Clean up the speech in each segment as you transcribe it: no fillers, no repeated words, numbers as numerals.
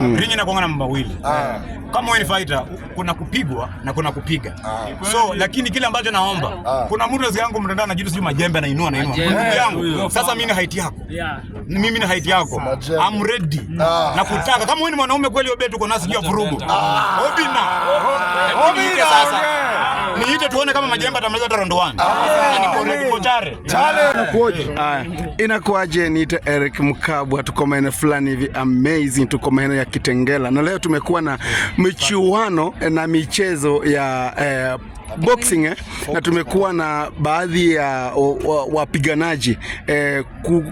Ringi na kuanga na mambo mawili. Kama wewe ni fighter, kuna kupigwa na kuna kupiga. So lakini kile ambacho naomba, kuna mtu yangu mtandao na jitu sio majembe anainua. Yangu. Sasa mimi ni height yako. Mimi ni height yako. I'm ready. Na kutaka kama wewe ni mwanaume kweli obetu uko nasi jua vurugu. Obina sasa. Niite tuone kama majembe atamaliza round 1. Niko chare. Inakuaje? Niite Eric Mkabwa, tuko maeneo fulani hivi amazing, tuko maeneo ya Kitengela na leo tumekuwa na michuano na michezo ya boxing na tumekuwa na baadhi ya wapiganaji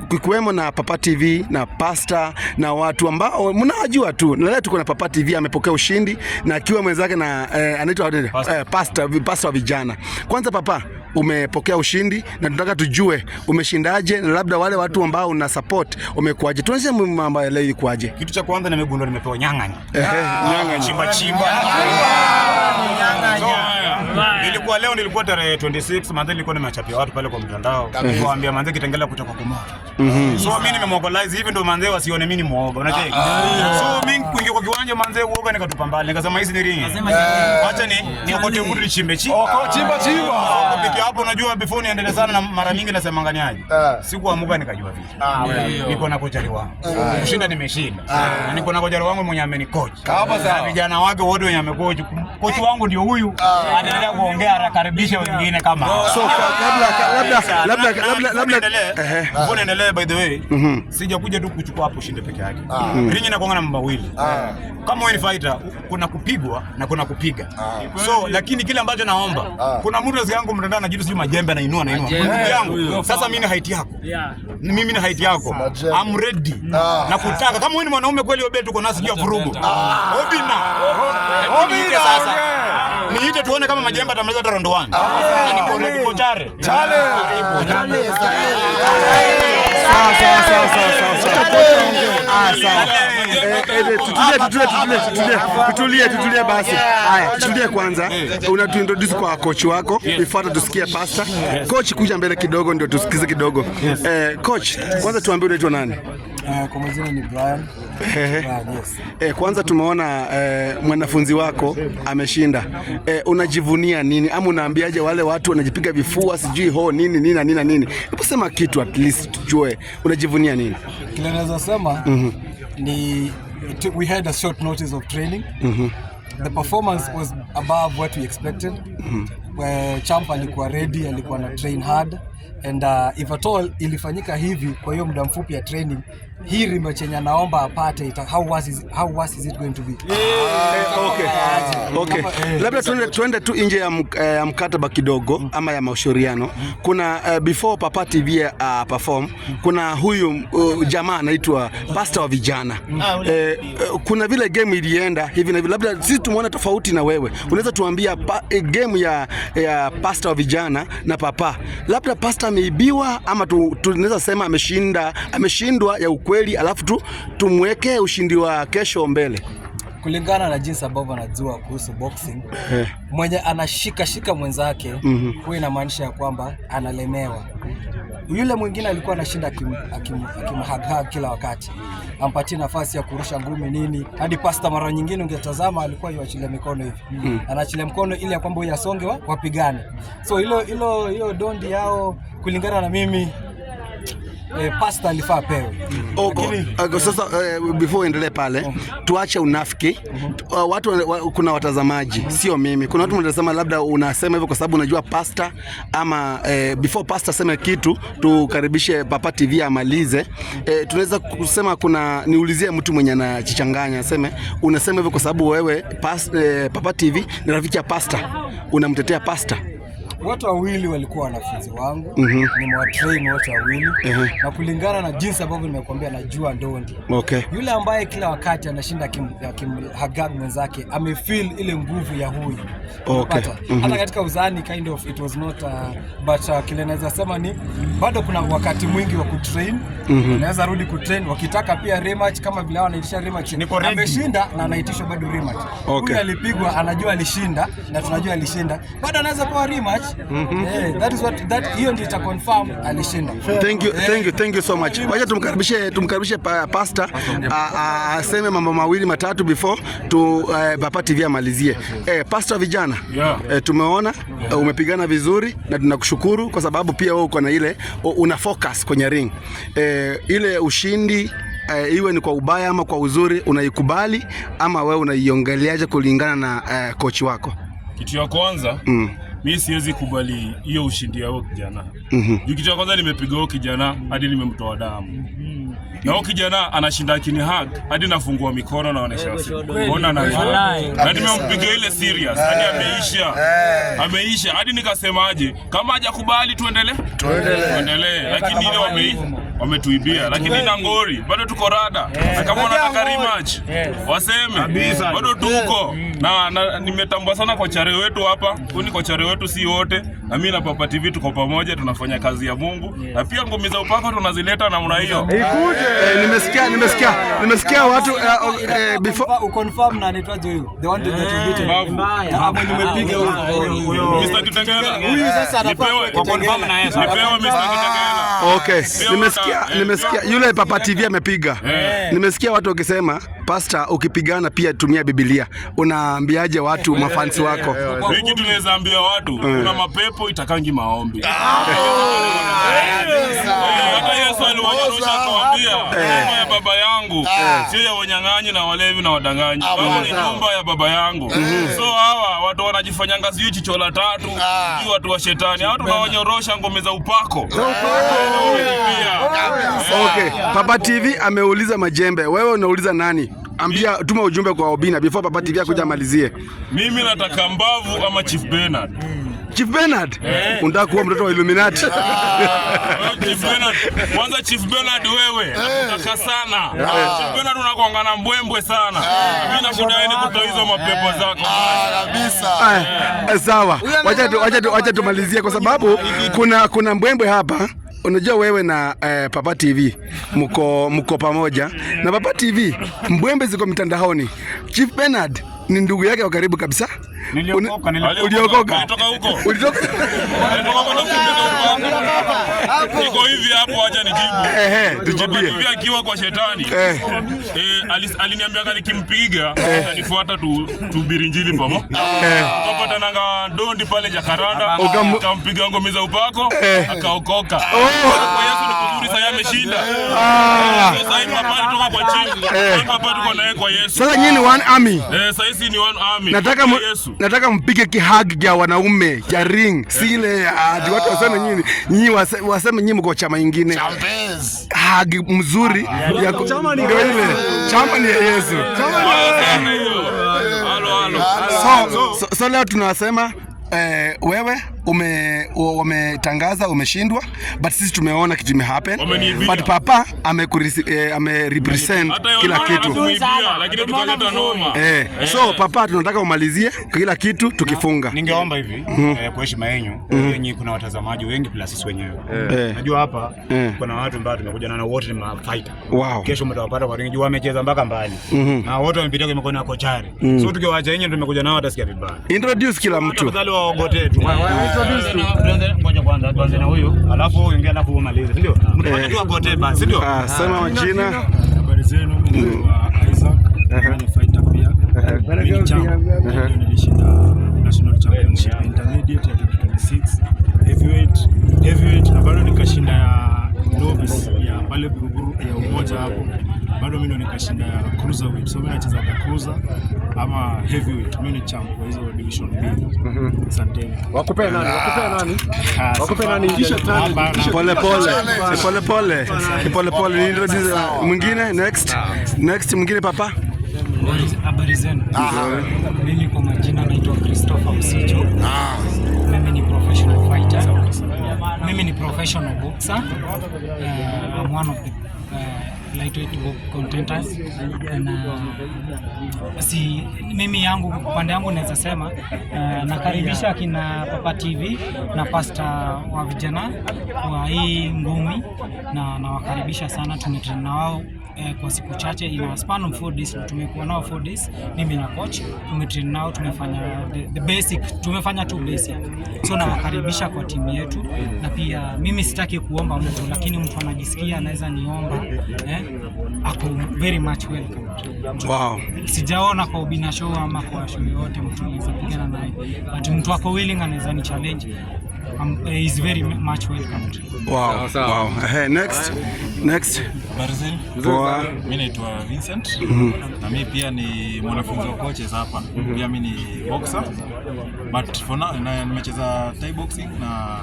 kukiwemo na Papa TV na Pasta na watu ambao mnawajua tu, na leo tuko na Papa TV amepokea ushindi na akiwa mwenzake na anaitwa Pasta wa vijana. Kwanza Papa, umepokea ushindi na tunataka tujue umeshindaje na labda wale watu ambao una support umekuaje. Tuanze mambo ya leo kwaje? Kitu cha kwanza nimegundua nimepewa nyang'anya. Chimba. Nilikuwa leo nilikuwa tarehe 26 manze, nilikuwa nimechapia watu pale kwa mtandao. Nikamwambia manze Kitengela kutoka kwa moto. So mimi nimemobilize hivi ndo manze wasione mimi ni muoga. Unacheki? So mimi kuingia kwa kiwanja manze uoga nikatupa mbali. Nikasema hizi ni ringi. Acha ni okote mtu lichimbe chimba. Kwa hapo unajua before niendelee sana na mara nyingi nasema nganiaje. Sikuamuka nikajua vipi. Niko na kocha wangu. Kushinda nimeshinda. Niko na kocha wangu mwenye amenicoach. Vijana wake wote wenye amecoach. Coach wangu ndio huyu. Anaendelea kuongea anakaribisha wengine kama. So labda endelee by the way. Sija kuja tu kuchukua hapo ushinde peke yake. Ringi na kuanga na mambo mawili. Kama wewe ni fighter, kuna kupigwa na kuna kupiga. So lakini kile ambacho naomba, kuna mtu yangu mtandao na jitu sio majembe anainua. Yangu. Sasa mimi ni height yako. Mimi ni height yako. I'm ready. Na kutaka kama wewe ni mwanaume kweli obetu uko nasi jua vurugu. Obina sasa. Niite tuone kama majembe atamaliza round 1. Niko chare. Tutulie basi. Haya, tutulie kwanza. Unatuintroduce kwa coach wako, ifuata tusikie Pasta. Coach, kuja mbele kidogo ndio tusikize kidogo. Coach, kwanza tuambie unaitwa nani? Kwa majina ni Brian. Yes. Kwanza tumeona mwanafunzi wako ameshinda. Unajivunia nini ama unaambiaje wale watu wanajipiga vifua sijui nini? Hebu sema kitu at least tujue unajivunia nini? Kile naweza sema ni we had a short notice of training. The performance was above what we expected. Where Champ alikuwa ready, alikuwa na train hard and if at all ilifanyika hivi kwa hiyo muda mfupi ya training, hii rematch yenye naomba apate how was is it going to be? Okay. Labda tuende tu nje ya mkataba kidogo ama ya mashauriano. Kuna before Papa TV perform, kuna huyu jamaa anaitwa Pasta wa vijana. Kuna vile game ilienda hivi na labda sisi tumeona tofauti na wewe. Unaweza tuambia game ya Pasta wa vijana na Papa, labda Pasta ameibiwa ama tunaweza sema ameshindwa ya ukweli, alafu tumweke ushindi wa kesho mbele? Kulingana na jinsi ambavyo anajua kuhusu boxing, mwenye anashika mwenzake, huwa inamaanisha ya kwamba analemewa. Yule mwingine alikuwa anashinda akimhag kila wakati, ampatie nafasi ya kurusha ngumi nini, hadi Pasta mara nyingine ungetazama alikuwa yuachilia mikono hivi. Anaachilia mkono ili ya kwamba yasonge wapigane. So hilo dondi yao kulingana na mimi Pasta alifaa pewe. Sasa before endelee pale, tuache unafiki. Kuna watazamaji, sio mimi. Kuna watu wanasema labda unasema hivyo kwa sababu unajua Pasta ama before Pasta sema kitu tukaribishe Papa TV amalize. Tunaweza kusema niulizie mtu mwenye anachichanganya aseme unasema hivyo kwa sababu wewe Papa TV ni rafiki ya Pasta, unamtetea Pasta. Watu wawili walikuwa wanafunzi wangu, nimewatrain wote wawili, na kulingana na jinsi ambavyo nimekuambia najua ndondi. Yule ambaye kila wakati anashinda kimhagag mwenzake amefeel ile nguvu ya huyu. Hata katika uzani kind of it was not but kile naweza sema ni bado kuna wakati mwingi wa kutrain. Unaweza rudi kutrain wakitaka pia rematch kama vile wanaitisha rematch. Ameshinda na anaitisha bado rematch. Huyu alipigwa anajua alishinda na tunajua alishinda. Bado anaweza kuwa rematch Hiyo ndio ita confirm alishinda. Thank you so much. Wacha tumkaribishe pastor aseme mambo mawili matatu before Papa TV amalizie. Pastor vijana, tumeona umepigana vizuri na tunakushukuru kwa sababu pia wewe uko na ile una focus kwenye ring. Ile ushindi iwe ni kwa ubaya ama kwa uzuri, unaikubali ama wewe unaiongeleaje kulingana na coach wako? Kitu ya kwanza, mimi siwezi kubali hiyo ushindi wao kijana. Kitu ya kwanza nimepiga huyo kijana hadi nimemtoa damu. Na huyo kijana anashinda kini hug hadi nafungua mikono na onesha wasi. Ona na nimempiga ile serious hadi ameisha hadi nikasemaje kama hajakubali tuendelee lakini ile wametuibia lakini na ngori bado tuko rada na kama wanataka rematch waseme bado tuko na nimetambua sana kwa chare wetu hapa kuni kwa chare wetu si wote na mimi na Papa TV tuko pamoja tunafanya kazi ya Mungu na pia ngome za upako tunazileta namna hiyo. Nimesikia watu before confirm na anaitwaje huyo the one that you beat hapo nimepiga huyo Mr. Kitengela huyu sasa anapewa kwa confirm na yeye nimepewa Mr. Kitengela. Okay, nimesikia yule Papa TV amepiga. Nimesikia watu wakisema pastor ukipigana pia tumia Biblia. Unaambiaje watu mafansi wako? Hiki tunaweza ambia watu kuna mapepo itakangi maombi. Hata Yesu aliwaonyesha akawaambia nyumba ya baba yangu sio ya wanyang'anyi na walevi na wadanganyi. Baba ni nyumba ya baba yangu. So hawa watu wanajifanyanga sijui chicho la tatu, sijui watu wa shetani. Hao tunawanyorosha ngome za upako. Okay, Papa TV ameuliza majembe. Wewe unauliza nani? Ambia tuma ujumbe kwa Obina before Papa TV akuja amalizie. Mimi nataka Mbavu ama Chief Bernard. Chief Bernard? Unataka kuwa mtoto wa Illuminati? Chief Bernard, kwanza Chief Bernard wewe, nataka sana. Chief Bernard unakuangana mbwembwe sana. Mimi nakudai ni kutoa hizo mapepo zako. Kabisa. Sawa. Wacha tumalizie kwa sababu kuna mbwembwe hapa. Unajua wewe na Papa TV mko pamoja na Papa TV mbwembe ziko mitandaoni. Chief Bernard ni ndugu yake wa karibu kabisa. Uliokoka. Ulitoka huko. Ulitoka niko hivi hapo acha nijibu. Tujibie. Hivi akiwa kwa shetani. Aliniambia nikimpiga atanifuata tu Birinjili pamoja. Tupata nanga Dondi pale Jakaranda. Akampiga ngome za upako akaokoka. Kwa Yesu ni kuzuri sasa ameshinda. Sasa hivi hapa toka kwa chief. Hapa tuko naye kwa Yesu. Sasa nyinyi ni one army. Sasa hizi ni one army. Nataka mpige kihag ya wanaume ya ring. Si ile watu waseme nyinyi waseme nyinyi mko chama nyingine. Champez. Hag mzuri ya chama ni ile. Chama ni Yesu. So leo tunasema wewe umetangaza umeshindwa, but sisi tumeona kitu imehappen, but Papa amerepresent kila kitu. So Papa tunataka umalizie kila kitu tukifunga. Ningeomba hivi kwa heshima yenu, yenyewe kuna watazamaji wengi plus sisi wenyewe. Najua hapa kuna watu ambao tumekuja na wote ni mafighter. Wow. Kesho mtawapata kwa ringi, wamecheza mpaka mbali. Na wote wamepitia kwa mikono ya kochari. So tukiwaacha yenyewe tumekuja nao watasikia vibaya. Introduce kila mtu. Tafadhali waogote tu. Ngoja kwanza tuanze na huyo, alafu uingie alafu umalize, ndio? Mtapata tu waogote basi, ndio? Sema majina. Habari zenu, Isaac. Ni fighter pia. Mimi chama. Nilishinda National Championship Intermediate ya 2026. Heavyweight na bado nikashinda ya novice ya pale Buruburu ya Umoja hapo. Bado mimi ndo nikashinda ya cruiserweight. So mimi nacheza ya cruiser ama heavyweight. Mimi ni champ kwa hizo division mbili. Asante. Wakupe nani? Kisha tani. Pole. Introduce mwingine next mwingine Papa. Habari zenu. Mimi kwa majina naitwa Christopher Msicho. Mimi ni professional fighter. Mimi ni professional boxer. I'm one of the lightweight contenders. Mimi yangu upande yangu naweza sema nakaribisha kina Papa TV na pastor wa vijana wa hii ngumi na nawakaribisha sana, tumetrain na wao kwa siku chache, ina span of 4 days. Tumekuwa nao 4 days, mimi na coach tumetrain nao, tumefanya the basic, tumefanya tu basic. So nawakaribisha kwa timu yetu, na pia mimi sitaki kuomba mtu, lakini mtu anajisikia anaweza niomba, ako very much welcome. Wow. Sijaona kwa Obina show ama kwa show yote mtu anaweza pigana naye, but mtu ako willing anaweza ni challenge. Is very much welcomed. Wow. Wow. Hey, next. Barzil. Mimi naitwa Vincent. Na mimi pia ni mwanafunzi wa coaches hapa. Pia mimi ni boxer. But for now nimecheza Thai boxing na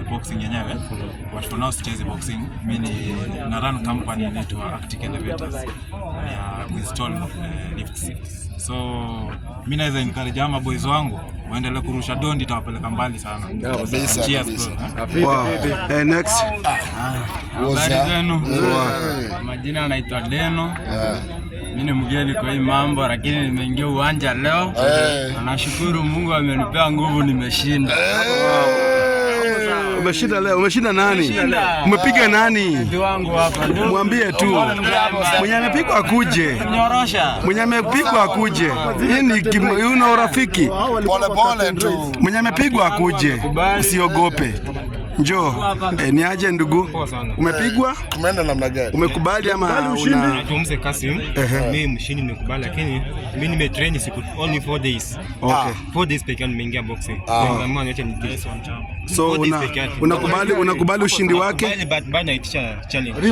boxing yenyewe. But for now sichezi boxing. Mimi na run company inaitwa Arctic Elevators. Ya kuinstall lifts. So mimi naweza encourage ama boys wangu waendelee kurusha dondi, itawapeleka mbali sana. Cheers bro. Wow. Next. Habari zenu? Majina anaitwa Deno. Mimi ni mgeni kwa hii mambo, lakini nimeingia uwanja leo. Nashukuru Mungu amenipea nguvu, nimeshinda. Umeshinda leo? Umeshinda nani? Umepiga nani? Ndio wangu hapa. Mwambie tu. Mwenye amepigwa akuje. Nyorosha. Mwenye amepigwa akuje. Hii ni una urafiki. Pole tu. Mwenye amepigwa akuje. Usiogope. Njoo. Ni aje ndugu? Umepigwa? Umeenda namna gani? Umekubali ama una Tumse Kasim. Mimi mshindi nimekubali, lakini mimi nimetrain siku only 4 days. Okay. 4 days pekee nimeingia boxing. Ndio acha ni this one time. So unakubali ushindi wake? But bado naitisha challenge.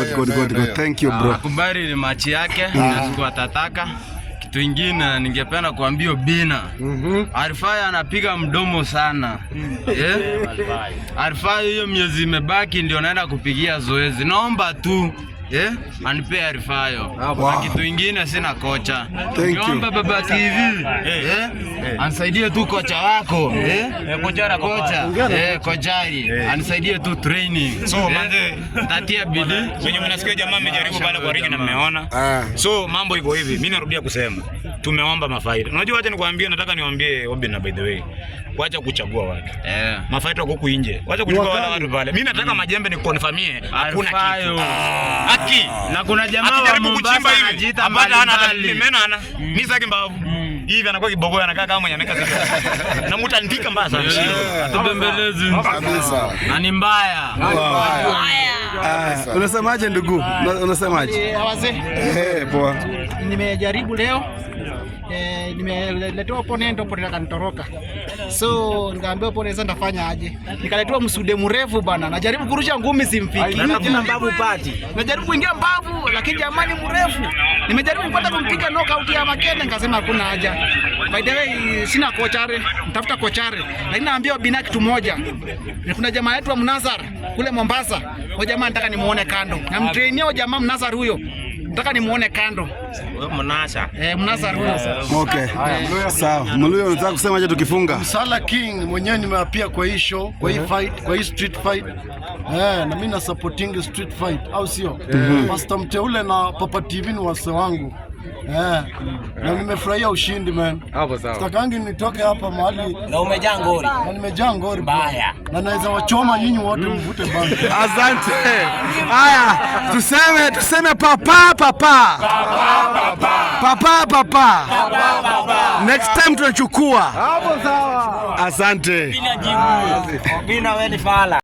Good. Thank you bro. Nakubali ni machi yake na siku atataka. Kitu kingine ningependa kuambia Obina. Arifai anapiga mdomo sana. Arifai hiyo miezi imebaki ndio naenda kupigia zoezi. Naomba tu anipe Arifayo. Na kitu kingine sina kocha. Naomba Baba TV anisaidie tu kocha wako. Kochari anisaidie tu training. So manze, tatia bidii. wenye mnasikia jamaa amejaribu pale kwa ringi na mmeona. So mambo iko hivi, mimi narudia kusema tumeomba mafaida. Unajua acha nikwambie, nataka niwaambie Obina by the way, wacha kuchagua watu. Mafaida wako huku nje. Wacha kuchukua wale watu pale. Mimi nataka majembe ni konfirmie hakuna kitu. Haki. Na kuna jamaa wa Mombasa anajiita hapana, hana nimena ana. Mimi sitaki mbavu. Hivi anakuwa kibogo anakaa kama mwenye ameka sasa. Na mtu andika mbaya sana. Atubembelezi kabisa. Na ni mbaya. Unasemaje ndugu? Unasemaje? Wazee. Poa. Nimejaribu leo. Nimeletewa opponent akanitoroka. So nikaambia opponent sasa ndafanya aje? Nikaletewa msude mrefu bana. Najaribu kurusha ngumi simfiki. Hakuna mbavu pati. Najaribu kuingia mbavu lakini jamani mrefu. Nimejaribu kupata kumpiga knockout ya Makende, nikasema hakuna haja. By the way sina kochare, nitafuta kochare. Lakini naambia Obina kitu moja. Kuna jamaa yetu wa Mnazar kule Mombasa. Huyo jamaa nataka nimuone kando. Na mtrainia huyo jamaa Mnazar huyo. Nataka nimuone kando. Mnasa. Mnazar huyo. Okay. Sawa. Mluyo unataka kusema je tukifunga? Sala King mwenyewe nimeapia kwa hii show, kwa hii fight, kwa hii street fight. Na mimi na supporting street fight au sio? Pastor Mteule na Papa TV ni wase wangu. Na nimefurahia ushindi man. Hapo sawa. Sitakangi nitoke hapa mahali. Na umejaa ngori. Na nimejaa ngori mbaya. Na naweza wachoma nyinyi wote mvute bangi. Asante. Haya, tuseme papa. Papa. Next time tunachukua. Hapo sawa. Asante. Obina wewe ni fala.